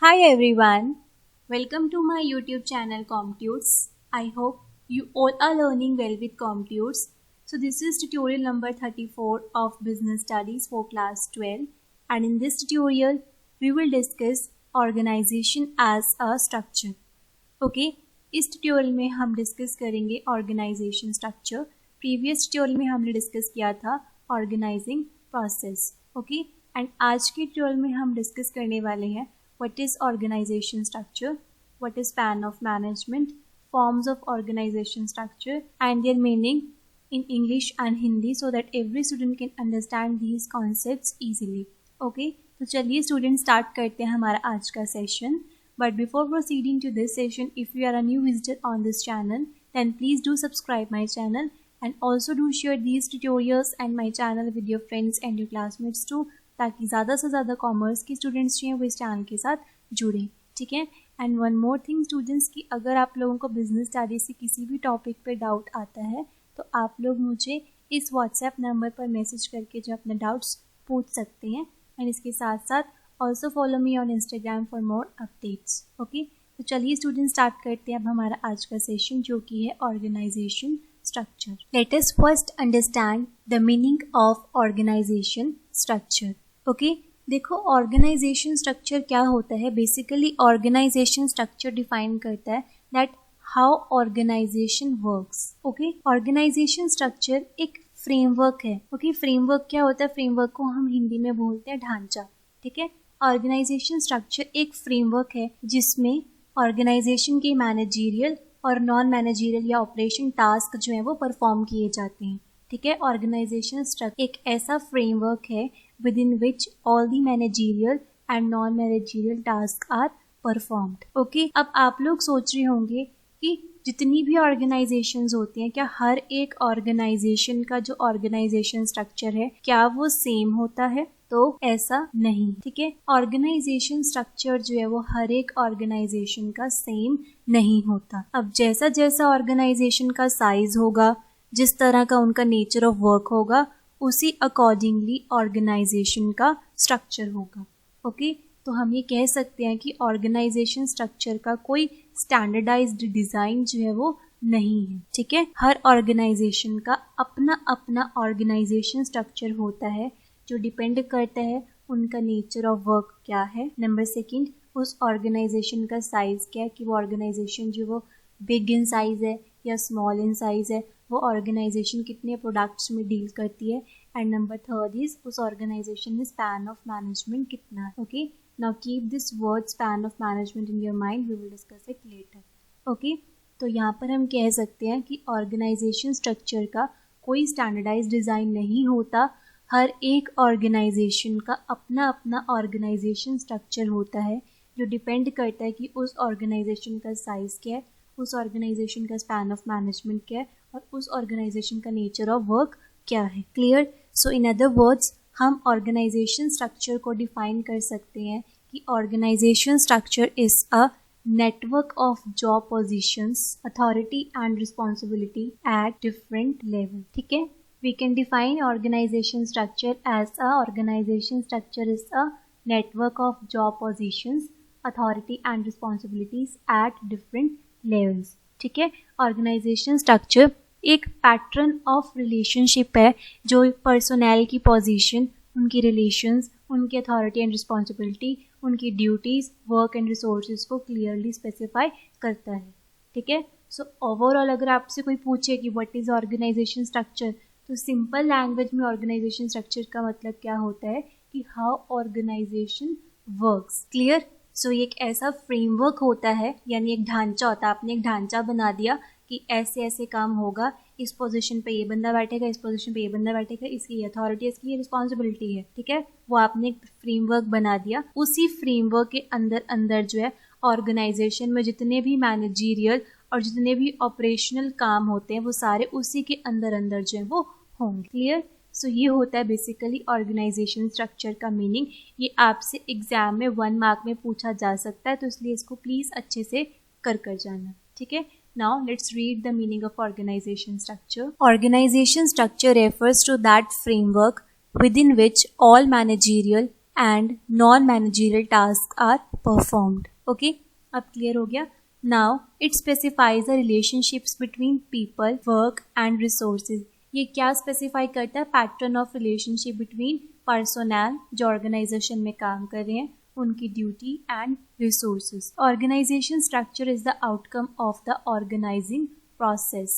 Hi everyone, welcome to my YouTube channel ComTutes. I hope you all are learning well with ComTutes. So this is tutorial number 34 of Business Studies for class 12, and in this tutorial we will discuss organization as a structure. Okay, इस tutorial में हम discuss करेंगे organisation structure. Previous tutorial में हमने discuss किया था organising process. Okay, and आज के ट्यूटोरियल में हम डिस्कस करने वाले हैं what is organization structure, what is span of management, forms of organization structure and their meaning in English and Hindi so that every student can understand these concepts easily. Okay, तो चलिए student start करते हैं हमारा आज का session. But before proceeding to this session, if you are a new visitor on this channel, then please do subscribe my channel and also do share these tutorials and my channel with your friends and your classmates too, ताकि ज़्यादा से ज़्यादा commerce के students जो हैं वो इस channel के साथ जुड़ें. ठीक है. And one more thing students की अगर आप लोगों को बिजनेस स्टडीज से किसी भी टॉपिक पे डाउट आता है तो आप लोग मुझे इस व्हाट्सएप नंबर पर मैसेज करके जो अपने डाउट्स पूछ सकते हैं. एंड इसके साथ साथ also follow me on Instagram for more updates. Okay, तो चलिए स्टूडेंट स्टार्ट करते हैं अब हमारा आज का सेशन जो कि है organization structure. Let us first understand the meaning of organization structure. Okay, देखो ऑर्गेनाइजेशन स्ट्रक्चर क्या होता है. बेसिकली ऑर्गेनाइजेशन स्ट्रक्चर डिफाइन करता है that how organization works. Okay, organization structure एक फ्रेमवर्क है. ओके, फ्रेमवर्क क्या होता है? फ्रेमवर्क को हम हिंदी में बोलते हैं ढांचा. ठीक है, ऑर्गेनाइजेशन स्ट्रक्चर एक फ्रेमवर्क है जिसमें ऑर्गेनाइजेशन के मैनेजरियल और नॉन मैनेजरियल या ऑपरेशन टास्क जो है वो परफॉर्म किए जाते हैं. ठीक है, ऑर्गेनाइजेशन स्ट्रक्चर एक ऐसा फ्रेमवर्क है within which all the managerial and non-managerial tasks are performed. Okay, अब आप लोग सोच रहे होंगे कि जितनी भी ऑर्गेनाइजेशंस होती हैं क्या हर एक ऑर्गेनाइजेशन का जो ऑर्गेनाइजेशन स्ट्रक्चर है क्या वो सेम होता है? तो ऐसा नहीं. ठीक है, ऑर्गेनाइजेशन स्ट्रक्चर जो है वो हर एक ऑर्गेनाइजेशन का सेम नहीं होता. अब जैसा जैसा ऑर्गेनाइजेशन का साइज होगा, जिस तरह का उनका नेचर ऑफ वर्क होगा, उसी अकॉर्डिंगली ऑर्गेनाइजेशन का स्ट्रक्चर होगा. ओके, तो हम ये कह सकते हैं कि ऑर्गेनाइजेशन स्ट्रक्चर का कोई स्टैंडर्डाइज्ड डिज़ाइन जो है वो नहीं है. ठीक है, हर ऑर्गेनाइजेशन का अपना अपना ऑर्गेनाइजेशन स्ट्रक्चर होता है जो डिपेंड करता है उनका नेचर ऑफ वर्क क्या है. नंबर सेकंड, उस ऑर्गेनाइजेशन का साइज़ क्या है कि वो ऑर्गेनाइजेशन जो वो बिग इन साइज़ है या स्मॉल इन साइज़ है, वो ऑर्गेनाइजेशन कितने प्रोडक्ट्स में डील करती है. एंड नंबर थर्ड इज उस ऑर्गेनाइजेशन में स्पैन ऑफ मैनेजमेंट कितना है. Okay, now keep this word span of management in your mind, we will discuss it later. Okay, तो यहाँ पर हम कह सकते हैं कि ऑर्गेनाइजेशन स्ट्रक्चर का कोई स्टैंडर्डाइज डिज़ाइन नहीं होता. हर एक ऑर्गेनाइजेशन का अपना अपना ऑर्गेनाइजेशन स्ट्रक्चर होता है जो डिपेंड करता है कि उस ऑर्गेनाइजेशन का साइज़ क्या है, उस ऑर्गेनाइजेशन का स्पैन ऑफ मैनेजमेंट क्या है और उस ऑर्गेनाइजेशन का नेचर ऑफ वर्क क्या है. Clear? So in other words हम ऑर्गेनाइजेशन स्ट्रक्चर को डिफाइन कर सकते हैं कि organization structure is a network of job positions, authority and responsibility at different level. ठीक है, we can define organization structure as a organization structure is a network of job positions, authority and responsibilities at different levels. ठीक है, organization structure एक pattern of relationship है जो personnel की position, उनकी relations, उनकी अथॉरिटी एंड रिस्पॉन्सिबिलिटी, उनकी duties, work and resources को क्लियरली स्पेसिफाई करता है. ठीक है, सो ओवरऑल अगर आपसे कोई पूछे कि व्हाट इज़ ऑर्गेनाइजेशन स्ट्रक्चर, तो सिंपल लैंग्वेज में ऑर्गेनाइजेशन स्ट्रक्चर का मतलब क्या होता है कि हाउ ऑर्गेनाइजेशन वर्क्स. क्लियर? सो ये एक ऐसा फ्रेमवर्क होता है, यानी एक ढांचा होता है. आपने एक ढांचा बना दिया कि ऐसे ऐसे काम होगा, इस पोजीशन पे ये बंदा बैठेगा, इस पोजीशन पे ये बंदा बैठेगा, इसकी ये अथॉरिटी है, इसकी ये रिस्पॉन्सिबिलिटी है. ठीक है, वो आपने एक फ्रेमवर्क बना दिया. उसी फ्रेमवर्क के अंदर अंदर जो है ऑर्गेनाइजेशन में जितने भी मैनेजरियल और जितने भी ऑपरेशनल काम होते हैं वो सारे उसी के अंदर अंदर जो है वो होंगे. क्लियर? सो ये होता है बेसिकली ऑर्गेनाइजेशन स्ट्रक्चर का मीनिंग. ये आपसे एग्जाम में 1 मार्क में पूछा जा सकता है, तो इसलिए इसको प्लीज़ अच्छे से कर जाना. ठीक है, now let's read the meaning of organization structure. Organization structure refers to that framework within which all managerial and non-managerial tasks are performed. Okay, अब क्लियर हो गया। Now it specifies the relationships between people, work and resources. ये क्या specify करता है? Pattern of relationship between personnel जो organization में काम कर रहे हैं, उनकी duty and resources. Organization structure is the outcome of the organizing process.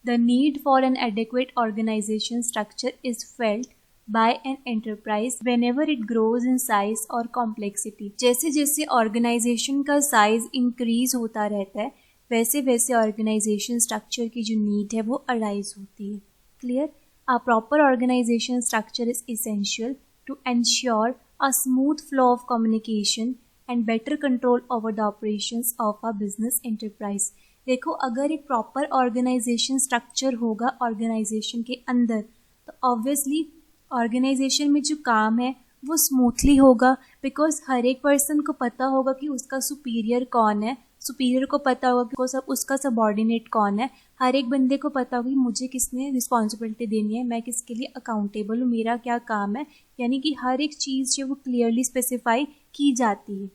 The need for an adequate organization structure is felt by an enterprise whenever it grows in size or complexity. जैसे जैसे organisation का size increase होता रहता है, वैसे वैसे organisation structure की जो नीड है वो अराइज होती है। Clear? A proper organization structure is essential to ensure a smooth flow of communication and better control over the operations of a business enterprise. देखो, अगर एक प्रॉपर ऑर्गेनाइजेशन स्ट्रक्चर होगा ऑर्गेनाइजेशन के अंदर, तो ऑब्वियसली ऑर्गेनाइजेशन में जो काम है वो स्मूथली होगा, बिकॉज हर एक पर्सन को पता होगा कि उसका सुपीरियर कौन है, सुपीरियर को पता होगा कि उसका सबॉर्डिनेट कौन है, हर एक बंदे को पता होगा कि मुझे किसने रिस्पॉन्सिबिलिटी देनी है, मैं किसके लिए अकाउंटेबल हूँ, मेरा क्या काम है। यानी कि हर एक चीज़ जो वो क्लियरली स्पेसिफाई की जाती है।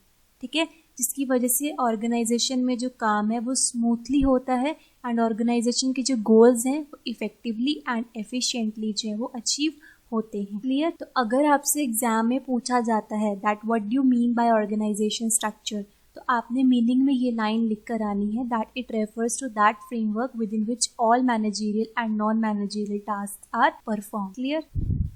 ठीक है, जिसकी वजह से ऑर्गेनाइजेशन में जो काम है वो स्मूथली होता है एंड ऑर्गेनाइजेशन के जो गोल्स हैं वो इफेक्टिवली एंड एफिशिएंटली जो है वो अचीव होते हैं। क्लियर? तो अगर आपसे एग्जाम में पूछा जाता है that what do you mean by organization structure, तो आपने मीनिंग में ये लाइन लिख कर आनी है that it refers to that framework within which all managerial and non managerial task are perform. Clear?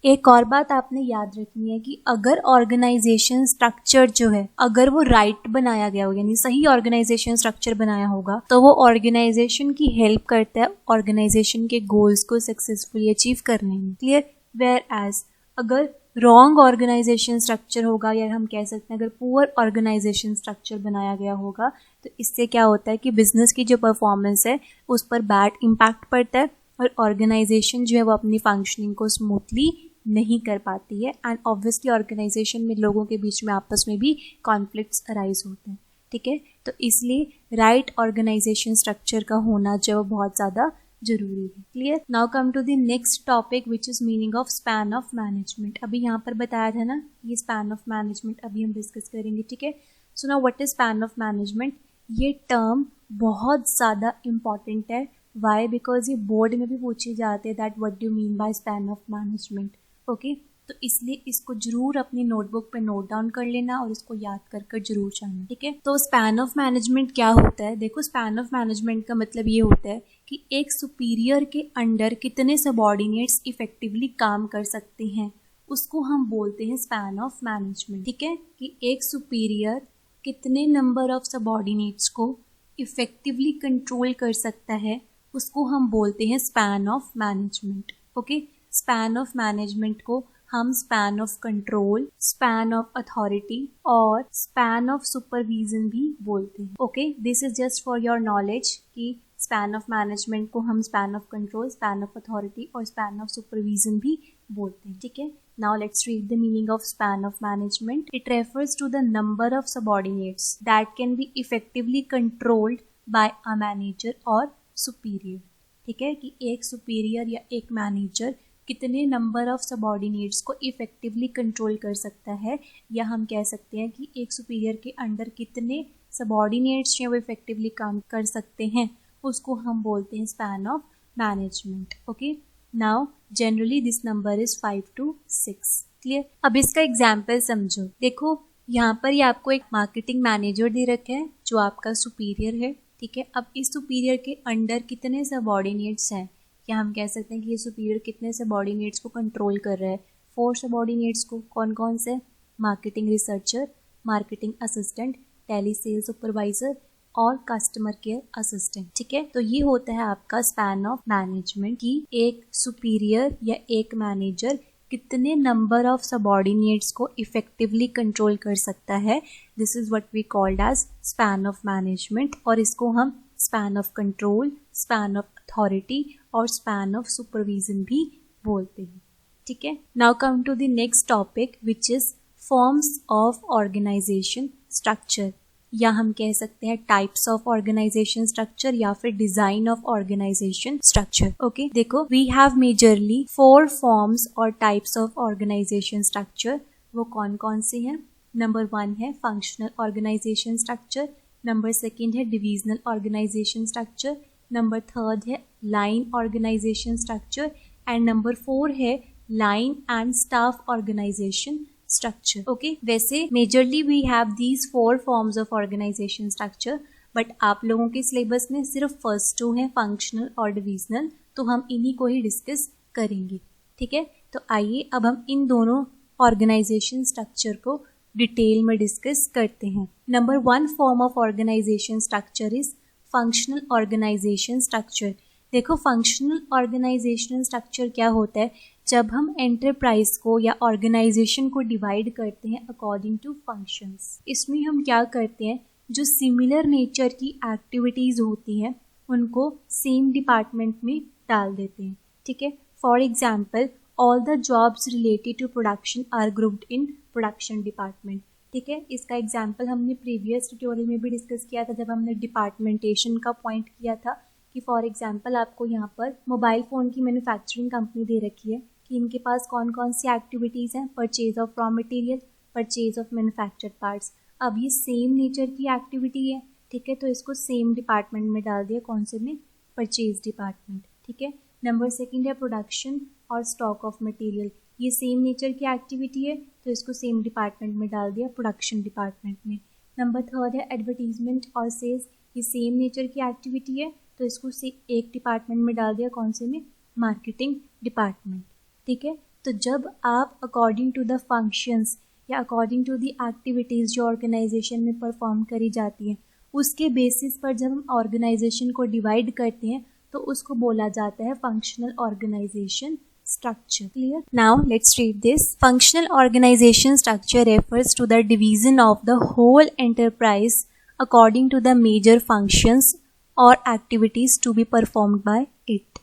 एक और बात आपने याद रखनी है कि अगर ऑर्गेनाइजेशन स्ट्रक्चर जो है अगर वो राइट बनाया गया होगा, यानी सही ऑर्गेनाइजेशन स्ट्रक्चर बनाया होगा, तो वो ऑर्गेनाइजेशन की हेल्प करता है ऑर्गेनाइजेशन के गोल्स को सक्सेसफुली अचीव करने में। क्लियर? वेयर एज अगर रॉन्ग ऑर्गेनाइजेशन स्ट्रक्चर होगा, या हम कह सकते हैं अगर पुअर ऑर्गेनाइजेशन स्ट्रक्चर बनाया गया होगा, तो इससे क्या होता है कि बिजनेस की जो परफॉर्मेंस है उस पर बैड इम्पैक्ट पड़ता है और ऑर्गेनाइजेशन जो है वो अपनी फंक्शनिंग को स्मूथली नहीं कर पाती है एंड ऑब्वियसली ऑर्गेनाइजेशन में लोगों के बीच में आपस में भी कॉन्फ्लिक्ट्स अराइज होते हैं। ठीक है, तो इसलिए राइट ऑर्गेनाइजेशन स्ट्रक्चर का होना जो है वो बहुत ज़्यादा जरूरी है। Clear? Now come to the next topic which is meaning of span of management. अभी यहाँ पर बताया था ना ये स्पैन ऑफ मैनेजमेंट अभी हम डिस्कस करेंगे। ठीक है, so now what is span of management? ये टर्म बहुत ज़्यादा इंपॉर्टेंट है। वाई? बिकॉज ये बोर्ड में भी पूछे जाते हैं that what do mean by span of management. Okay, तो इसलिए इसको जरूर अपनी नोटबुक पे नोट डाउन कर लेना और इसको याद कर कर जरूर जाना। ठीक है, तो स्पैन ऑफ मैनेजमेंट क्या होता है? देखो, स्पैन ऑफ मैनेजमेंट का मतलब ये होता है कि एक सुपीरियर के अंडर कितने सबॉर्डिनेट्स इफेक्टिवली काम कर सकते हैं, उसको हम बोलते हैं स्पैन ऑफ मैनेजमेंट। ठीक है, कि एक सुपीरियर कितने नंबर ऑफ सबॉर्डिनेट्स को इफेक्टिवली कंट्रोल कर सकता है, उसको हम बोलते हैं span of management. Okay, span of management को हम span of control, span of authority और स्पैन ऑफ सुपरविजन भी बोलते हैं। Okay, this is just for your knowledge कि स्पैन ऑफ मैनेजमेंट को हम span of control, span of authority और स्पैन ऑफ सुपरविजन भी बोलते हैं। ठीक है, now let's read the meaning of span of management. It refers to the number of subordinates that can be effectively controlled by a manager और superior. ठीक है, कि एक सुपीरियर या एक मैनेजर कितने नंबर ऑफ सबॉर्डिनेट्स को इफेक्टिवली कंट्रोल कर सकता है, या हम कह सकते हैं कि एक सुपीरियर के अंडर कितने सबॉर्डिनेट्स जो वो इफेक्टिवली काम कर सकते हैं, उसको हम बोलते हैं span of management. Okay, now generally this number is 5 to 6। Clear? अब इसका एग्जाम्पल समझो। देखो, यहाँ पर ये आपको एक मार्केटिंग मैनेजर दे रखा है जो आपका सुपीरियर है। ठीक है, अब इस सुपीरियर के अंडर कितने सबॉर्डिनेट्स हैं, क्या हम कह सकते हैं कि ये सुपीरियर कितने सबॉर्डिनेट्स को कंट्रोल कर रहा है? 4 सबॉर्डिनेट्स को। कौन कौन से? Marketing researcher, marketing assistant, tele sale supervisor और कस्टमर केयर असिस्टेंट। ठीक है, तो ये होता है आपका स्पैन ऑफ मैनेजमेंट कि एक सुपीरियर या एक मैनेजर कितने नंबर ऑफ सबॉर्डिनेट्स को इफेक्टिवली कंट्रोल कर सकता है। This is what we called as span of management, और इसको हम span of control, span of authority और स्पैन ऑफ सुपरविजन भी बोलते हैं। ठीक है, now come to the next topic which is forms of organization structure, या हम कह सकते हैं टाइप्स ऑफ ऑर्गेनाइजेशन स्ट्रक्चर या फिर design of organization structure. Okay, देखो, वी हैव मेजरली 4 फॉर्म्स और टाइप्स ऑफ ऑर्गेनाइजेशन स्ट्रक्चर। वो कौन कौन से हैं? नंबर 1 है फंक्शनल ऑर्गेनाइजेशन स्ट्रक्चर, नंबर 2 है डिविजनल ऑर्गेनाइजेशन स्ट्रक्चर, नंबर 3 है line organization structure and number 4 है line and staff organization structure. Okay, वैसे majorly we have these 4 forms of organization structure, but आप लोगों के सिलेबस में सिर्फ फर्स्ट 2 हैं फंक्शनल और डिविजनल, तो हम इन्हीं को ही डिस्कस करेंगे. ठीक है, तो आइए अब हम इन दोनों ऑर्गेनाइजेशन स्ट्रक्चर को डिटेल में डिस्कस करते हैं. Number 1 form of organization structure is functional organisation structure. देखो, फंक्शनल ऑर्गेनाइजेशनल स्ट्रक्चर क्या होता है? जब हम एंटरप्राइज को या ऑर्गेनाइजेशन को डिवाइड करते हैं अकॉर्डिंग टू फंक्शंस. इसमें हम क्या करते हैं, जो सिमिलर नेचर की एक्टिविटीज़ होती हैं उनको सेम डिपार्टमेंट में डाल देते हैं. ठीक है, for example all the jobs related to production are grouped in production department. ठीक है, इसका एग्जाम्पल हमने प्रीवियस ट्यूटोरियल में भी डिस्कस किया था जब हमने डिपार्टमेंटेशन का पॉइंट किया था कि फॉर एग्जाम्पल आपको यहाँ पर मोबाइल फ़ोन की मैन्युफैक्चरिंग कंपनी दे रखी है कि इनके पास कौन कौन सी एक्टिविटीज़ हैं, purchase of raw material, purchase of manufactured parts. अब ये सेम नेचर की एक्टिविटी है. ठीक है, तो इसको सेम डिपार्टमेंट में डाल दिया, कौन से में, परचेज डिपार्टमेंट. ठीक है, नंबर 2 है प्रोडक्शन और स्टॉक ऑफ मटेरियल. ये सेम नेचर की एक्टिविटी है तो इसको सेम डिपार्टमेंट में डाल दिया, प्रोडक्शन डिपार्टमेंट में. नंबर 3 है एडवर्टीजमेंट और सेल्स. ये सेम नेचर की एक्टिविटी है तो इसको एक डिपार्टमेंट में डाल दिया, कौन से में, मार्केटिंग डिपार्टमेंट. ठीक है, तो जब आप अकॉर्डिंग टू द फंक्शंस या अकॉर्डिंग टू द एक्टिविटीज़ जो ऑर्गेनाइजेशन में परफॉर्म करी जाती हैं उसके बेसिस पर जब हम ऑर्गेनाइजेशन को डिवाइड करते हैं तो उसको बोला जाता है functional organisation structure. Clear? Now let's read this. Functional organisation structure refers to the division of the whole enterprise according to the major functions or activities to be performed by it.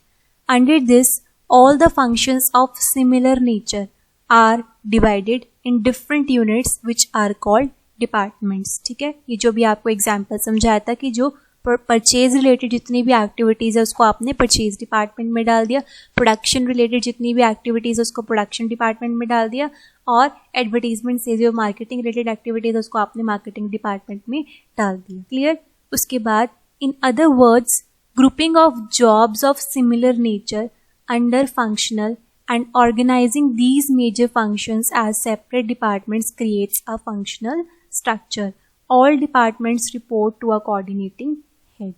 Under this, all the functions of similar nature are divided in different units which are called departments. ठीक है, ये जो भी आपको example समझाया था कि जो परचेज रिलेटेड जितनी भी एक्टिविटीज़ है उसको आपने परचेज डिपार्टमेंट में डाल दिया, प्रोडक्शन रिलेटेड जितनी भी एक्टिविटीज़ है उसको प्रोडक्शन डिपार्टमेंट में डाल दिया, और एडवर्टीजमेंट से जो मार्केटिंग रिलेटेड एक्टिविटीज़ है उसको आपने मार्केटिंग डिपार्टमेंट में डाल दिया. क्लियर? उसके बाद in other words, grouping of jobs of similar nature under functional and organizing these major functions as separate departments creates a functional structure. All departments report to a coordinating head.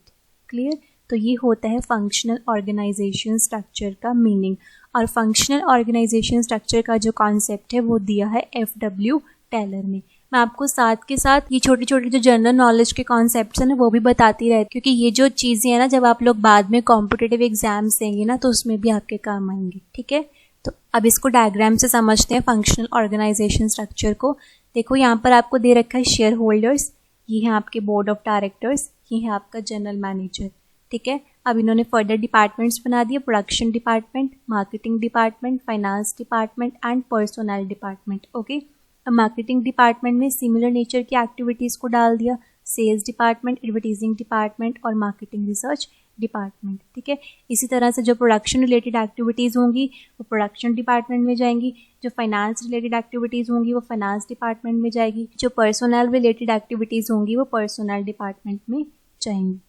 Clear? तो ये होता है functional organization structure का meaning. और functional organization structure का जो concept है वो दिया है F.W. टेलर ने. मैं आपको साथ के साथ ये छोटे छोटे जो जनरल नॉलेज के कॉन्सेप्ट्स हैं ना वो भी बताती रहती, क्योंकि ये जो चीज़ें हैं ना जब आप लोग बाद में कॉम्पिटिटिव एग्जाम्स देंगे ना तो उसमें भी आपके काम आएंगे. ठीक है, तो अब इसको डायग्राम से समझते हैं फंक्शनल ऑर्गेनाइजेशन स्ट्रक्चर को. देखो, यहाँ पर आपको दे रखा है शेयर होल्डर्स, ये है आपके बोर्ड ऑफ डायरेक्टर्स, ये है आपका जनरल मैनेजर. ठीक है, अब इन्होंने फर्दर डिपार्टमेंट्स बना दिए, production department, marketing department, finance department and personnel department. Okay, marketing department में सिमिलर नेचर की एक्टिविटीज़ को डाल दिया, सेल्स डिपार्टमेंट, एडवर्टीजिंग डिपार्टमेंट और मार्केटिंग रिसर्च डिपार्टमेंट. ठीक है, इसी तरह से जो प्रोडक्शन रिलेटेड एक्टिविटीज़ होंगी वो प्रोडक्शन डिपार्टमेंट में जाएंगी, जो फाइनेंस रिलेटेड एक्टिविटीज़ होंगी वो फाइनेंस डिपार्टमेंट में जाएगी, जो पर्सोनल रिलेटेड एक्टिविटीज़ होंगी वो पर्सोनल डिपार्टमेंट में जाएंगी.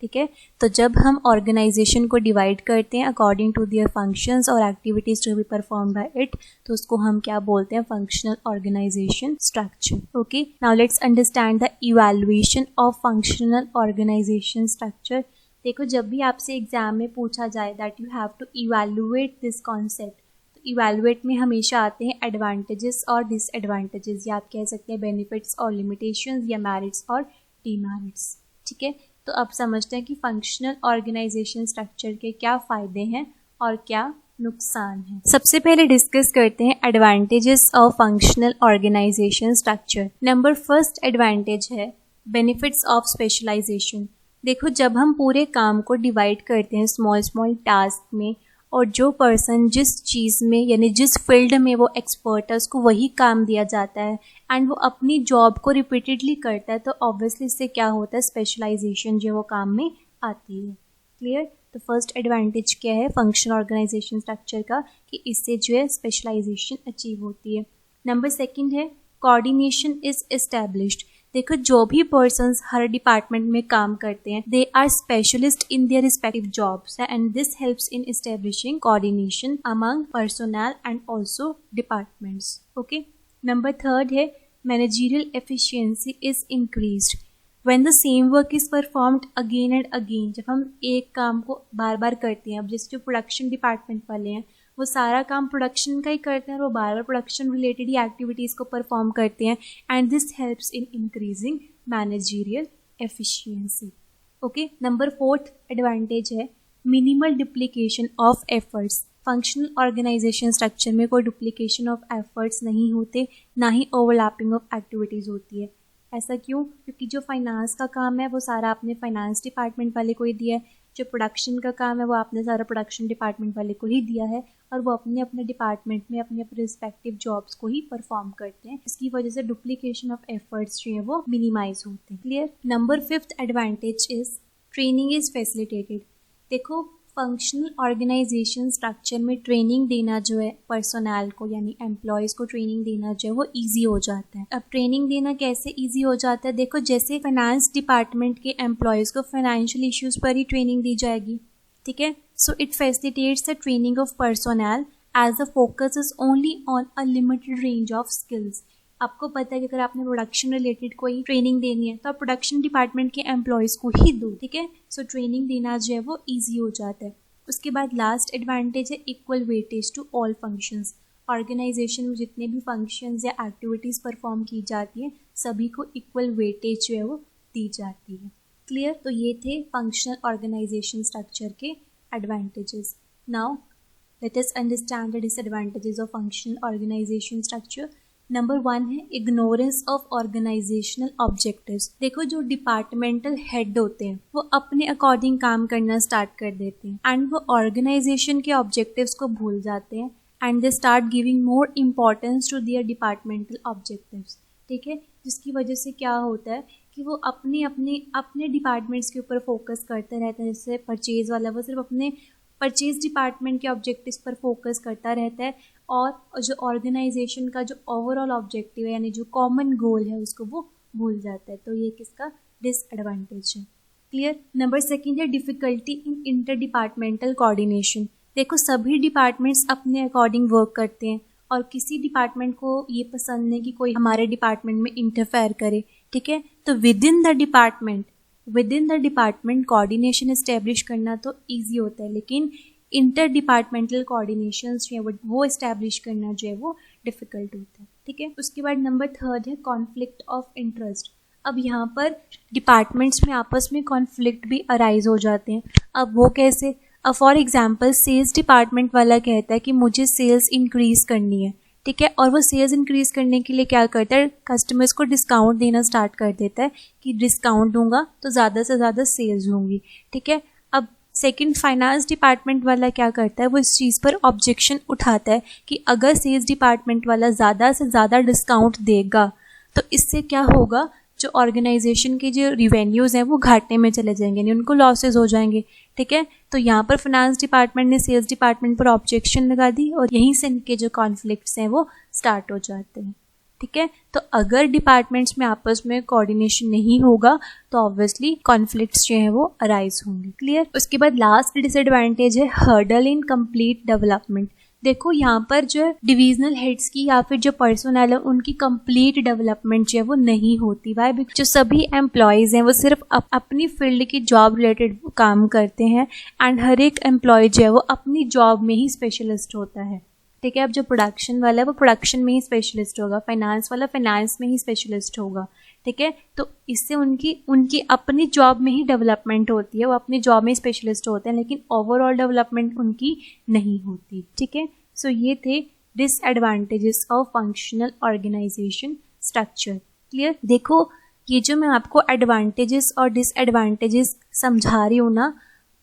ठीक है, तो जब हम ऑर्गेनाइजेशन को डिवाइड करते हैं अकॉर्डिंग टू दियर फंक्शंस और activities to be perform by it, तो उसको हम क्या बोलते हैं, functional organisation structure. Okay, now let's understand the evaluation of functional organisation structure. देखो, जब भी आपसे एग्जाम में पूछा जाए that you have to evaluate this concept, तो इवैल्यूएट में हमेशा आते हैं एडवांटेजेस और डिसएडवांटेजेस, या आप कह सकते हैं बेनिफिट्स और लिमिटेशंस, या मेरिट्स और डीमेरिट्स. ठीक है, तो अब समझते हैं कि फंक्शनल ऑर्गेनाइजेशन स्ट्रक्चर के क्या फ़ायदे हैं और क्या नुकसान है. सबसे पहले डिस्कस करते हैं advantages of functional organisation structure. Number first advantage है बेनिफिट्स ऑफ स्पेशलाइजेशन. देखो, जब हम पूरे काम को डिवाइड करते हैं स्मॉल स्मॉल टास्क में, और जो पर्सन जिस चीज़ में यानी जिस फील्ड में वो एक्सपर्ट है उसको वही काम दिया जाता है एंड वो अपनी जॉब को रिपीटेडली करता है, तो ऑब्वियसली इससे क्या होता है, स्पेशलाइजेशन जो वो काम में आती है. क्लियर? तो फर्स्ट एडवांटेज क्या है फंक्शनल ऑर्गेनाइजेशन स्ट्रक्चर का, कि इससे जो है स्पेशलाइजेशन अचीव होती है. नंबर सेकंड है कोऑर्डिनेशन इज एस्टेब्लिश्ड। देखो जो भी पर्सन्स हर डिपार्टमेंट में काम करते हैं they are specialist in their respective jobs and this helps in establishing coordination among personnel and also departments. Okay, number 3 है managerial efficiency is increased when the same work is performed again and again. जब हम एक काम को बार बार करते हैं, अब जैसे जो प्रोडक्शन डिपार्टमेंट वाले हैं वो सारा काम प्रोडक्शन का ही करते हैं और वो बार बार प्रोडक्शन रिलेटेड ही एक्टिविटीज़ को परफॉर्म करते हैं and this helps in increasing managerial efficiency. Okay, number 4 advantage है minimal duplication of efforts. Functional organisation structure में कोई डुप्लीकेशन ऑफ एफर्ट्स नहीं होते, ना ही ओवरलैपिंग ऑफ एक्टिविटीज़ होती है। ऐसा क्यों? क्योंकि जो फाइनेंस का काम है वो सारा आपने फाइनेंस डिपार्टमेंट वाले को ही दिया है, जो प्रोडक्शन का काम है वो आपने सारा प्रोडक्शन डिपार्टमेंट वाले को ही दिया है और वो अपने अपने डिपार्टमेंट में अपने अपने रिस्पेक्टिव जॉब्स को ही परफॉर्म करते हैं। इसकी वजह से डुप्लीकेशन ऑफ एफर्ट्स जो है वो मिनिमाइज होते हैं। Clear? Number 5 advantage is training is facilitated. देखो फंक्शनल ऑर्गेनाइजेशन स्ट्रक्चर में ट्रेनिंग देना जो है पर्सोनल को यानी एम्प्लॉयज़ को ट्रेनिंग देना जो है वो इजी हो जाता है। अब ट्रेनिंग देना कैसे इजी हो जाता है? देखो जैसे फाइनेंस डिपार्टमेंट के एम्प्लॉयज़ को फाइनेंशियल इश्यूज़ पर ही ट्रेनिंग दी जाएगी, ठीक है। So it facilitates the training of personnel as the focus is only on a limited range of skills. आपको पता है कि अगर आपने प्रोडक्शन रिलेटेड कोई ट्रेनिंग देनी है तो आप प्रोडक्शन डिपार्टमेंट के एम्प्लॉयज़ को ही दो, ठीक है। सो ट्रेनिंग देना जो है वो ईजी हो जाता है। उसके बाद लास्ट एडवांटेज है equal weightage to all functions. Organization में जितने भी फंक्शंस या एक्टिविटीज़ परफॉर्म की जाती हैं सभी को इक्वल वेटेज जो है वो दी जाती है। क्लियर? तो ये थे फंक्शनल ऑर्गेनाइजेशन स्ट्रक्चर के advantages. Now let us understand the disadvantages of functional organisation structure. Number 1 है इग्नोरेंस ऑफ ऑर्गेनाइजेशनल ऑब्जेक्टिव्स। देखो जो डिपार्टमेंटल हेड होते हैं वो अपने अकॉर्डिंग काम करना स्टार्ट कर देते हैं एंड वो ऑर्गेनाइजेशन के ऑब्जेक्टिव्स को भूल जाते हैं and they start giving more importance to their departmental objectives, ठीक है। जिसकी वजह से क्या होता है कि वो अपने डिपार्टमेंट्स के ऊपर फोकस करते रहते हैं। जैसे परचेज वाला वो सिर्फ अपने परचेज डिपार्टमेंट के ऑब्जेक्टिव्स पर फोकस करता रहता है और जो ऑर्गेनाइजेशन का जो ओवरऑल ऑब्जेक्टिव है यानी जो कॉमन गोल है उसको वो भूल जाता है। तो ये किसका डिसएडवांटेज है। क्लियर? नंबर 2 है difficulty in inter departmental coordination. देखो सभी डिपार्टमेंट्स अपने अकॉर्डिंग वर्क करते हैं और किसी डिपार्टमेंट को ये पसंद नहीं कि कोई हमारे डिपार्टमेंट में इंटरफेयर करे, ठीक है। तो with in the department coordination establish करना तो ईजी होता है, लेकिन इंटर डिपार्टमेंटल कोऑर्डिनेशन जो है वो एस्टेब्लिश करना जो है वो डिफ़िकल्ट होता है, ठीक है। उसके बाद नंबर 3 है कॉन्फ्लिक्ट ऑफ इंटरेस्ट। अब यहाँ पर डिपार्टमेंट्स में आपस में कॉन्फ्लिक्ट भी अराइज हो जाते हैं। अब वो कैसे? अब फॉर एग्जांपल सेल्स डिपार्टमेंट वाला कहता है कि मुझे सेल्स इंक्रीज़ करनी है, ठीक है, और वो सेल्स इंक्रीज़ करने के लिए क्या करता है, कस्टमर्स को डिस्काउंट देना स्टार्ट कर देता है कि डिस्काउंट दूंगा तो ज़्यादा से ज़्यादा सेल्स होंगी, ठीक है। अब सेकंड फाइनेंस डिपार्टमेंट वाला क्या करता है, वो इस चीज़ पर ऑब्जेक्शन उठाता है कि अगर सेल्स डिपार्टमेंट वाला ज़्यादा से ज़्यादा डिस्काउंट देगा तो इससे क्या होगा, जो ऑर्गेनाइजेशन के जो रिवेन्यूज़ हैं वो घाटे में चले जाएंगे, यानी उनको लॉसेज हो जाएंगे, ठीक है। तो यहाँ पर फाइनेंस डिपार्टमेंट ने सेल्स डिपार्टमेंट पर ऑब्जेक्शन लगा दी और यहीं से इनके जो कॉन्फ्लिक्ट्स हैं वो स्टार्ट हो जाते हैं, ठीक है। तो अगर डिपार्टमेंट्स में आपस में कोऑर्डिनेशन नहीं होगा तो ऑब्वियसली कॉन्फ्लिक्ट्स जो हैं वो अराइज होंगे। क्लियर? उसके बाद लास्ट डिसएडवांटेज है हर्डल इन कंप्लीट डेवलपमेंट। देखो यहाँ पर जो डिविजनल हेड्स की या फिर जो पर्सनल है उनकी कंप्लीट डेवलपमेंट जो है वो नहीं होती। वाई? बिकॉज जो सभी एम्प्लॉयज़ हैं वो सिर्फ अपनी फील्ड की जॉब रिलेटेड काम करते हैं एंड हर एक एम्प्लॉय जो है वो अपनी जॉब में ही स्पेशलिस्ट होता है, ठीक है। अब जो प्रोडक्शन वाला है वो प्रोडक्शन में ही स्पेशलिस्ट होगा, फाइनेंस वाला फाइनेंस में ही स्पेशलिस्ट होगा, ठीक है। तो इससे उनकी अपनी जॉब में ही डेवलपमेंट होती है, वो अपनी जॉब में स्पेशलिस्ट होते हैं, लेकिन ओवरऑल डेवलपमेंट उनकी नहीं होती, ठीक है। सो ये थे disadvantages of functional organisation structure. Clear? देखो ये जो मैं आपको एडवांटेजेस और डिसएडवांटेजेस समझा रही हूँ ना,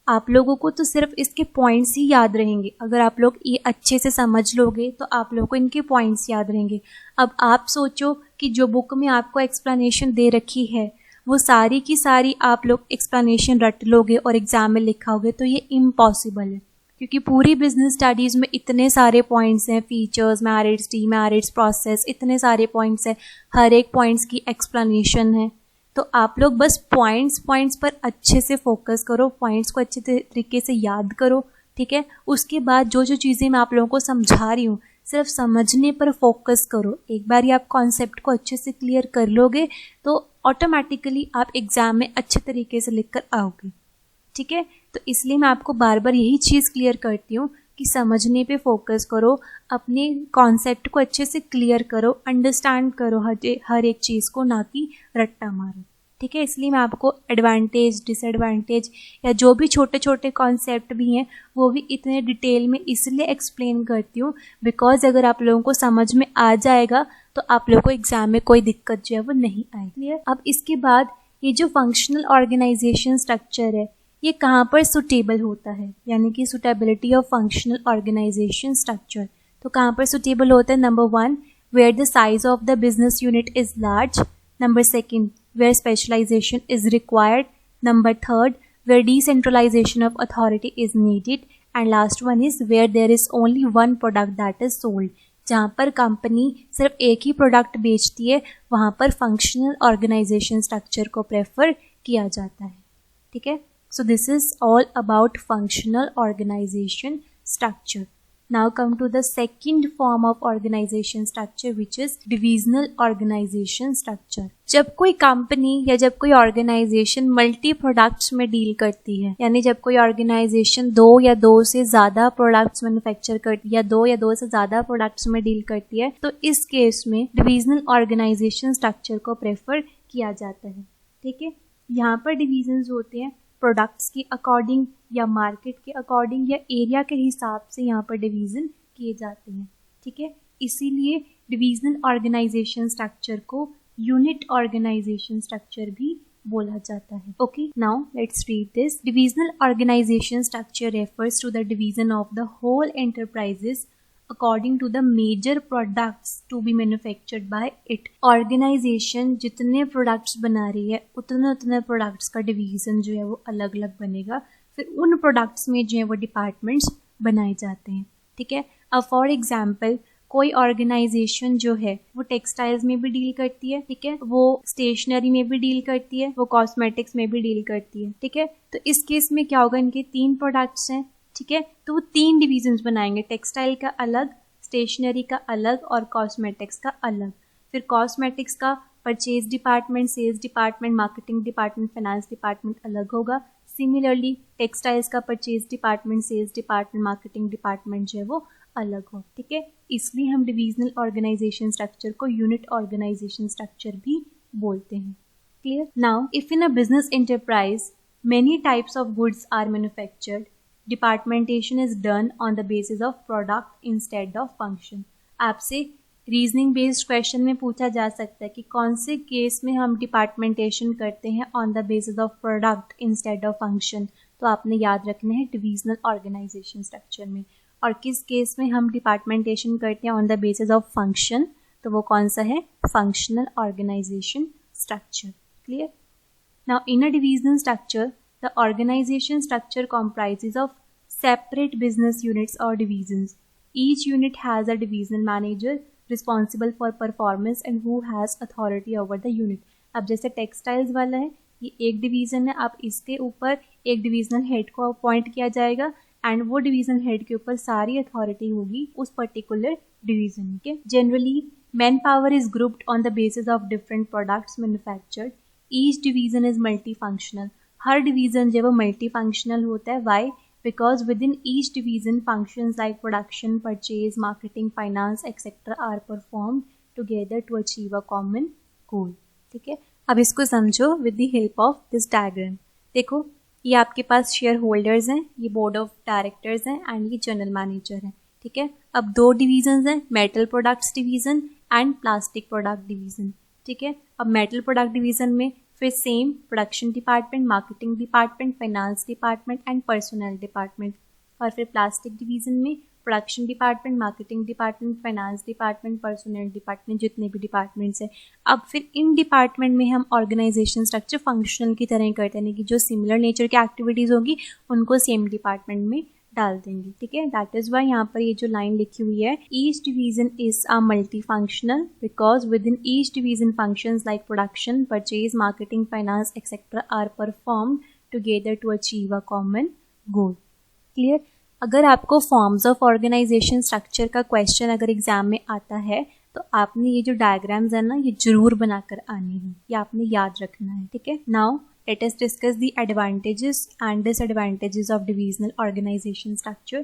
आप लोगों को तो सिर्फ इसके पॉइंट्स ही याद रहेंगे। अगर आप लोग ये अच्छे से समझ लोगे तो आप लोगों को इनके पॉइंट्स याद रहेंगे। अब आप सोचो कि जो बुक में आपको एक्सप्लेनेशन दे रखी है वो सारी की सारी आप लोग एक्सप्लेनेशन रट लोगे और एग्जाम में लिखाओगे तो ये इम्पॉसिबल है। क्योंकि पूरी बिजनेस स्टडीज़ में इतने सारे पॉइंट्स हैं, फीचर्स, मेरिट्स, डीमेरिट्स, प्रोसेस, इतने सारे पॉइंट्स हैं, हर एक पॉइंट्स की एक्सप्लेनेशन है। तो आप लोग बस पॉइंट्स पर अच्छे से फोकस करो, पॉइंट्स को अच्छे तरीके से याद करो, ठीक है। उसके बाद जो जो चीज़ें मैं आप लोगों को समझा रही हूँ सिर्फ समझने पर फोकस करो। एक बार ही आप कॉन्सेप्ट को अच्छे से क्लियर कर लोगे तो ऑटोमेटिकली आप एग्ज़ाम में अच्छे तरीके से लिख कर आओगे, ठीक है। तो इसलिए मैं आपको बार बार यही चीज़ क्लियर करती हूँ कि समझने पे फोकस करो, अपने कॉन्सेप्ट को अच्छे से क्लियर करो, अंडरस्टैंड करो हर एक चीज़ को, ना कि रट्टा मारो, ठीक है। इसलिए मैं आपको एडवांटेज, डिसएडवांटेज या जो भी छोटे छोटे कॉन्सेप्ट भी हैं वो भी इतने डिटेल में इसलिए एक्सप्लेन करती हूँ बिकॉज अगर आप लोगों को समझ में आ जाएगा तो आप लोगों को एग्जाम में कोई दिक्कत जो है वो नहीं आएगी। अब इसके बाद ये जो फंक्शनल ऑर्गेनाइजेशन स्ट्रक्चर है ये कहाँ पर सुटेबल होता है, यानी कि suitability of functional organisation structure. तो कहाँ पर सुटेबल होता है? Number 1, where the size of the business unit is large. Number 2, where specialization is required. Number 3, where decentralization of authority is needed. And last one is where there is only one product that is sold. जहाँ पर company सिर्फ एक ही product बेचती है वहाँ पर functional organisation structure को prefer किया जाता है, ठीक है। So this is all about functional organisation structure. Now come to the second form of organization structure which is divisional organization structure. जब कोई कंपनी या जब कोई ऑर्गेनाइजेशन मल्टी प्रोडक्ट्स में डील करती है, यानी जब कोई ऑर्गेनाइजेशन 2 या 2 से ज़्यादा प्रोडक्ट्स मैन्युफैक्चर करती है या 2 से ज़्यादा प्रोडक्ट्स में डील करती है, तो इस केस में डिविजनल ऑर्गेनाइजेशन स्ट्रक्चर को प्रेफर किया जाता है, ठीक है। यहाँ पर डिविजन्स होते हैं प्रोडक्ट्स के अकॉर्डिंग या मार्केट के अकॉर्डिंग या एरिया के हिसाब से यहाँ पर डिवीज़न किए जाते हैं, ठीक है। इसीलिए डिविजनल ऑर्गेनाइजेशन स्ट्रक्चर को यूनिट ऑर्गेनाइजेशन स्ट्रक्चर भी बोला जाता है। Okay, now let's read this. Divisional organisation structure refers to the division of the whole enterprises according to the major products to be manufactured by it. Organization जितने products बना रही है उतने products का डिवीजन जो है वो अलग अलग बनेगा, फिर उन प्रोडक्ट्स में जो है वो डिपार्टमेंट्स बनाए जाते हैं, ठीक है। अब फॉर एग्जाम्पल कोई ऑर्गेनाइजेशन जो है वो टेक्सटाइल्स में भी डील करती है, ठीक है, वो स्टेशनरी में भी डील करती है, वो कॉस्मेटिक्स में भी डील करती है, ठीक है। तो इस केस में क्या होगा, इनके 3 प्रोडक्ट्स हैं, ठीक है, तो वो 3 डिवीजन्स बनाएंगे, टेक्सटाइल का अलग, स्टेशनरी का अलग और कॉस्मेटिक्स का अलग। फिर कॉस्मेटिक्स का purchase department, sales department, marketing department, finance department अलग होगा। सिमिलरली टेक्सटाइल्स का purchase department, sales department, marketing department जो है वो अलग हो, ठीक है। इसलिए हम डिविजनल ऑर्गेनाइजेशन स्ट्रक्चर को यूनिट ऑर्गेनाइजेशन स्ट्रक्चर भी बोलते हैं। Clear? Now if in a business enterprise many types of goods are manufactured, departmentation is done on the basis of product instead of function. आपसे रीजनिंग बेस्ड क्वेश्चन में पूछा जा सकता है कि कौन से केस में हम डिपार्टमेंटेशन करते हैं on the basis of product instead of function. तो आपने याद रखना है डिविजनल ऑर्गेनाइजेशन स्ट्रक्चर में. और किस केस में हम डिपार्टमेंटेशन करते हैं on the basis of function, तो वो कौन सा है, functional organisation structure. Clear? Now in a divisional structure the organization structure comprises of separate business units or divisions. Each unit has a divisional manager responsible for performance and who has authority over the unit. अब जैसे textiles वाला है, ये एक division है, अब इसके ऊपर एक डिविजनल हेड को अपॉइंट किया जाएगा एंड वो डिवीजनल हेड के ऊपर सारी अथॉरिटी होगी उस पर्टिकुलर डिवीजन के. Generally man power is grouped on the basis of different products manufactured. Each division is multi functional. हर डिवीजन जो है वो मल्टी फंक्शनल होता है. Why? Because within each division functions like production, purchase, marketing, finance etcetera are performed together to achieve a common goal. ठीक है, अब इसको समझो with the help of this diagram. देखो, ये आपके पास शेयर होल्डर्स हैं, ये बोर्ड ऑफ डायरेक्टर्स हैं एंड ये जनरल मैनेजर हैं. ठीक है, अब 2 डिवीजन हैं, metal products division and plastic product division. ठीक है, अब मेटल प्रोडक्ट डिवीजन में फिर same production department, marketing department, finance department and personal department. और फिर प्लास्टिक डिवीजन में production department, marketing department, finance department, personal department, जितने भी डिपार्टमेंट्स हैं. अब फिर इन डिपार्टमेंट में हम ऑर्गेनाइजेशन स्ट्रक्चर फंक्शनल की तरह ही करते हैं, कि जो सिमिलर नेचर की एक्टिविटीज़ होगी उनको सेम डिपार्टमेंट में डाल देंगे, ठीक है। दैट इज वाई यहाँ पर ये जो लाइन लिखी हुई है, each division is a multi functional because within each division functions like production, purchase, marketing, finance etcetera are performed together to achieve a common goal. Clear. अगर आपको forms of organization structure का question अगर exam में आता है तो आपने ये जो डायग्राम्स है ना, ये जरूर बनाकर आनी है, ये आपने याद रखना है, ठीक है। Now let us discuss the advantages and disadvantages of divisional organization structure.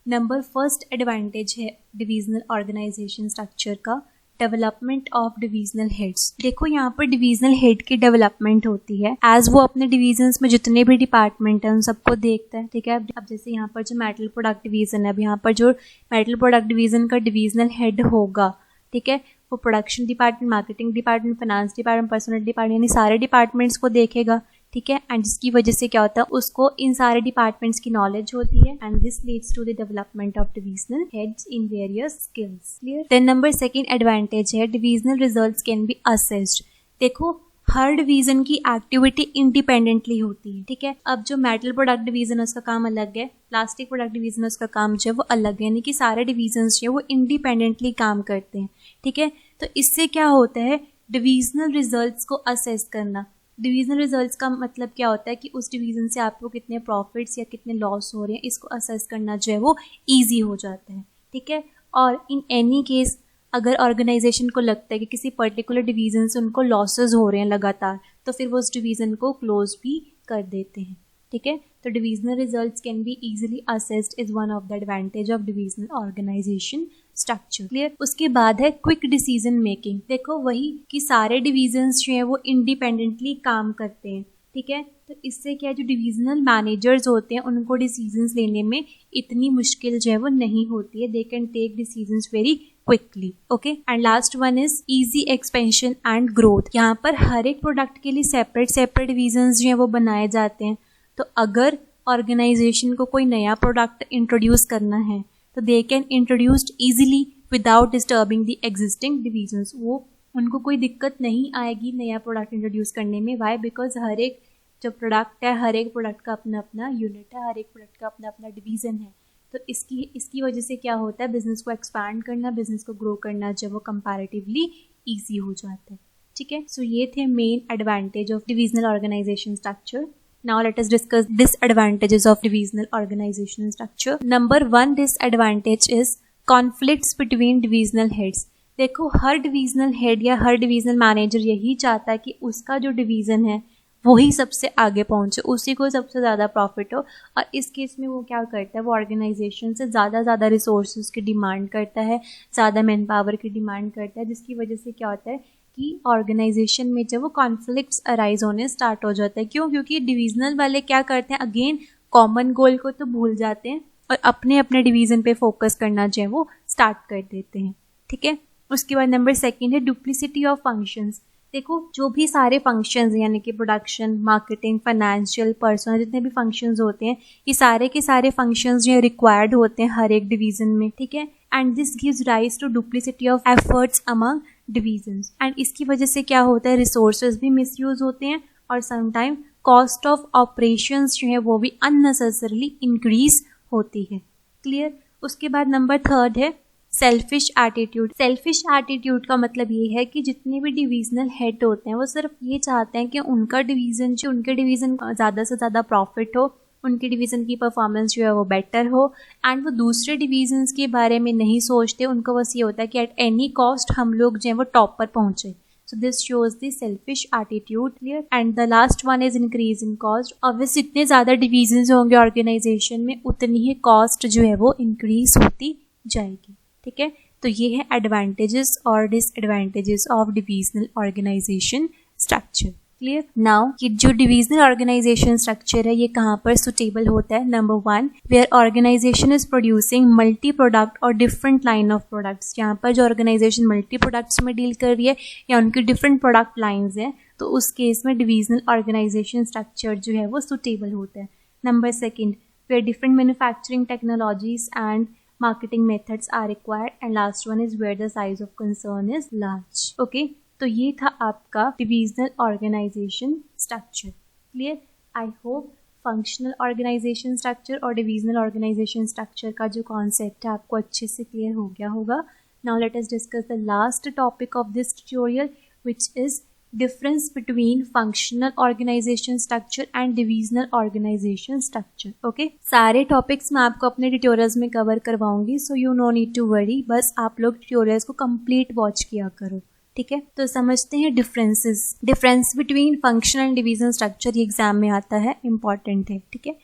Number first advantage है डिविजनल ऑर्गेनाइजेशन स्ट्रक्चर का, डेवलपमेंट ऑफ डिविजनल हेड्स। देखो यहाँ पर डिविजनल हेड की डेवलपमेंट होती है एज वो अपने डिविजन्स में जितने भी डिपार्टमेंट हैं उन सबको देखता है, ठीक है। अब जैसे यहाँ पर जो मेटल प्रोडक्ट डिवीजन है, अब यहाँ पर जो मेटल प्रोडक्ट डिवीजन का डिविजनल हेड होगा, ठीक है, वो production department, marketing department, finance department, personal department यानी सारे डिपार्टमेंट्स को देखेगा, ठीक है। एंड जिसकी वजह से क्या होता है, उसको इन सारे डिपार्टमेंट्स की नॉलेज होती है and this leads to the development of divisional heads in various skills. Clear. Then number second advantage है divisional results can be assessed. देखो हर डिवीजन की एक्टिविटी इंडिपेंडेंटली होती है, ठीक है। अब जो मेटल प्रोडक्ट डिवीजन है उसका काम अलग है, प्लास्टिक प्रोडक्ट डिवीजन है उसका काम जो है वो अलग है, यानी कि सारे डिवीजन जो है वो इंडिपेंडेंटली काम करते हैं, ठीक है। तो इससे क्या होता है, डिविजनल रिजल्ट्स को असेस करना। डिविजनल रिजल्ट्स का मतलब क्या होता है कि उस डिवीजन से आपको कितने प्रॉफिट्स या कितने लॉस हो रहे हैं, इसको असेस करना जो है वो ईजी हो जाता है, ठीक है। और इन एनी केस अगर ऑर्गेनाइजेशन को लगता है कि किसी पर्टिकुलर डिवीजन से उनको लॉसेस हो रहे हैं लगातार, तो फिर वो उस डिवीजन को क्लोज भी कर देते हैं, ठीक है। तो divisional results can be easily assessed is one of the advantage of divisional organisation structure. Clear. उसके बाद है क्विक डिसीजन मेकिंग। देखो वही कि सारे डिवीजन्स जो है वो इंडिपेंडेंटली काम करते हैं, ठीक है। तो इससे क्या है, जो डिविजनल मैनेजर्स होते हैं उनको डिसीजंस लेने में इतनी मुश्किल जो है वो नहीं होती है, they can take decisions very quickly, okay. And last one is easy expansion and growth. यहाँ पर हर एक प्रोडक्ट के लिए सेपरेट सेपरेट डिवीजन्स जो है वो बनाए जाते हैं। तो अगर ऑर्गेनाइजेशन को कोई नया प्रोडक्ट इंट्रोड्यूस करना है तो they can introduced easily without disturbing the existing divisions. वो उनको कोई दिक्कत नहीं आएगी नया प्रोडक्ट इंट्रोड्यूस करने में। वाई? बिकॉज हर एक जो प्रोडक्ट है, हर एक प्रोडक्ट का अपना अपना यूनिट है, हर एक प्रोडक्ट का अपना अपना डिवीजन है। तो इसकी वजह से क्या होता है, बिजनेस को एक्सपैंड करना, बिजनेस को ग्रो करना जब वो कंपैरेटिवली ईजी हो जाता है, ठीक है। सो ये थे main advantage of divisional organisation structure. Now let us discuss disadvantages of divisional organizational structure. Number 1 disadvantage is conflicts between divisional heads. देखो हर डिविजनल हेड या हर डिविजनल मैनेजर यही चाहता है कि उसका जो डिवीज़न है वही सबसे आगे पहुंचे, उसी को सबसे ज़्यादा प्रॉफिट हो। और इस केस में वो क्या करता है, वो ऑर्गेनाइजेशन से ज़्यादा रिसोर्सेज की डिमांड करता है, ज़्यादा मैन पावर की डिमांड करता है, जिसकी वजह से क्या होता है कि ऑर्गेनाइजेशन में जब वो कॉन्फ्लिक्ट्स अराइज होने स्टार्ट हो जाता है। क्यों? क्योंकि डिविजनल वाले क्या करते हैं, अगेन कॉमन गोल को तो भूल जाते हैं और अपने अपने डिवीजन पे फोकस करना जो है वो स्टार्ट कर देते हैं, ठीक है। उसके बाद नंबर 2 है डुप्लिसिटी ऑफ फंक्शंस। देखो जो भी सारे फंक्शंस यानी कि प्रोडक्शन, मार्केटिंग, फाइनेंशियल, पर्सनल, जितने भी फंक्शंस होते हैं, ये सारे के सारे फंक्शंस जो है रिक्वायर्ड होते हैं हर एक डिवीजन में, ठीक है। And this gives rise to duplicity of efforts among divisions. एंड इसकी वजह से क्या होता है, रिसोर्सेज भी मिसयूज होते हैं और समटाइम कॉस्ट ऑफ ऑपरेशंस जो है वो भी अननेसेसरली इंक्रीज होती है। क्लियर। उसके बाद नंबर 3 है सेल्फिश एटीट्यूड। सेल्फिश एटीट्यूड का मतलब ये है कि जितने भी डिविजनल हेड होते हैं वो सिर्फ ये चाहते हैं कि उनका डिवीजन जो उनके डिवीजन ज़्यादा से ज़्यादा प्रॉफिट हो, उनके डिवीज़न की परफॉर्मेंस जो है वो बेटर हो, एंड वो दूसरे डिवीजन्स के बारे में नहीं सोचते। उनको बस ये होता है कि एट एनी कॉस्ट हम लोग जो है वो टॉप पर पहुंचे। So this shows the selfish attitude. Clear. And the last one is increase in cost. Obviously जितने ज़्यादा डिवीजन्स होंगे ऑर्गेनाइजेशन में उतनी ही कॉस्ट जो है वो इंक्रीज होती जाएगी, ठीक है। तो ये है एडवांटेजेस और disadvantages of divisional organisation structure. Clear. Now ये जो डिविजनल ऑर्गेनाइजेशन स्ट्रक्चर है ये कहाँ पर सुटेबल होता है। Number 1 where organisation is producing multi product और डिफरेंट लाइन ऑफ प्रोडक्ट्स। यहाँ पर जो ऑर्गेनाइजेशन मल्टी प्रोडक्ट्स में डील कर रही है या उनकी डिफरेंट प्रोडक्ट लाइन्स हैं, तो उस केस में डिविजनल ऑर्गेनाइजेशन स्ट्रक्चर जो है वो सुटेबल होता है। Number 2 where different manufacturing technologies and marketing methods are required, and last one is where the size of concern is large. Okay, तो ये था आपका divisional organisation structure. Clear. I hope functional organisation structure और divisional organisation structure का जो concept है आपको अच्छे से क्लियर हो गया होगा. Now let us discuss the last topic of this tutorial which is difference between functional organization structure and divisional organization structure. Okay, सारे टॉपिक्स मैं आपको अपने ट्यूटोरियल्स में कवर करवाऊंगी, so you no need to worry. बस आप लोग tutorials को कंप्लीट वॉच किया करो. ठीक है, तो समझते हैं difference between functional and divisional structure. ये एग्जाम में आता है, इंपॉर्टेंट है. ठीक है,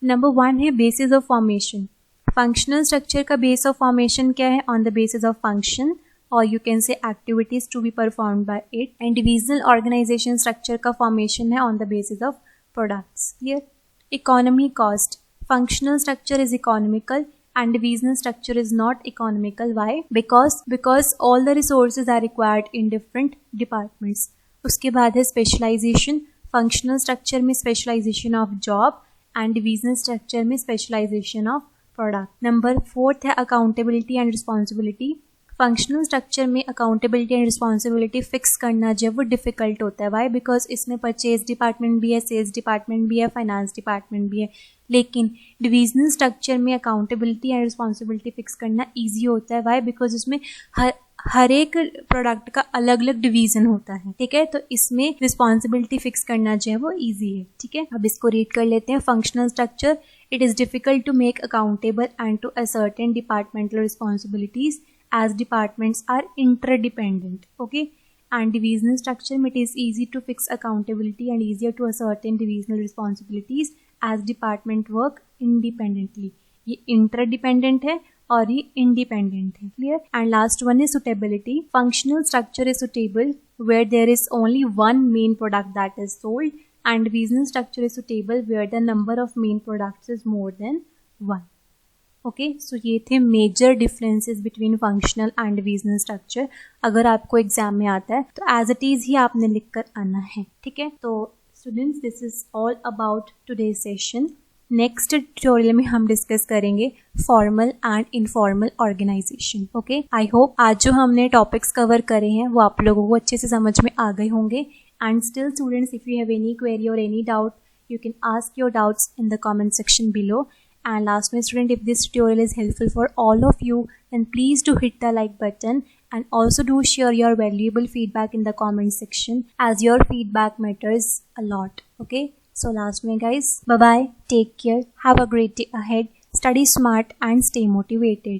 नंबर 1 है basis of formation. Functional structure का बेस ऑफ फॉर्मेशन क्या है? On the basis of function, or you can say activities to be performed by it. And divisional organization structure का formation है on the basis of products. Clear? Economy cost. Functional structure is economical and divisional structure is not economical. Why? Because all the resources are required in different departments. उसके बाद है specialization. Functional structure में specialization of job and divisional structure में specialization of product. Number 4 है accountability and responsibility. Functional structure में accountability and responsibility fix करना जो है वो डिफिकल्ट होता है. वाई? बिकॉज इसमें परचेज डिपार्टमेंट भी है, सेल्स डिपार्टमेंट भी है, फाइनेंस डिपार्टमेंट भी है. लेकिन डिविजनल स्ट्रक्चर में अकाउंटेबिलिटी एंड रिस्पॉन्सिबिलिटी फिक्स करना ईजी होता है. वाई? बिकॉज इसमें हर एक प्रोडक्ट का अलग अलग डिवीजन होता है. ठीक है, तो इसमें रिस्पॉन्सिबिलिटी फिक्स करना जो है वो ईजी है. ठीक है, अब इसको रीड कर लेते हैं. Functional structure, it is difficult to make accountable and to ascertain departmental responsibilities as departments are interdependent. Okay, and divisional structure it is easy to fix accountability and easier to ascertain divisional responsibilities as department work independently. ये interdependent है और ये independent है. Clear? And last one is suitability. Functional structure is suitable where there is only one main product that is sold, and divisional structure is suitable where the number of main products is more than one. Okay, so ये थे major differences between functional and divisional structure. अगर आपको exam में आता है तो as it is ही आपने लिख कर आना है. ठीक है, तो students this is all about today session. Next tutorial में हम डिस्कस करेंगे formal and informal organisation. Okay, I hope आज जो हमने टॉपिक्स कवर करे हैं वो आप लोगों को अच्छे से समझ में आ गए होंगे. And still students, if you have any query और any doubt, you can ask your doubts in the comment section below. And last my student, if this tutorial is helpful for all of you, then please do hit the like button and also do share your valuable feedback in the comment section, as your feedback matters a lot. Okay, so last my guys, bye bye, take care, have a great day ahead, study smart and stay motivated.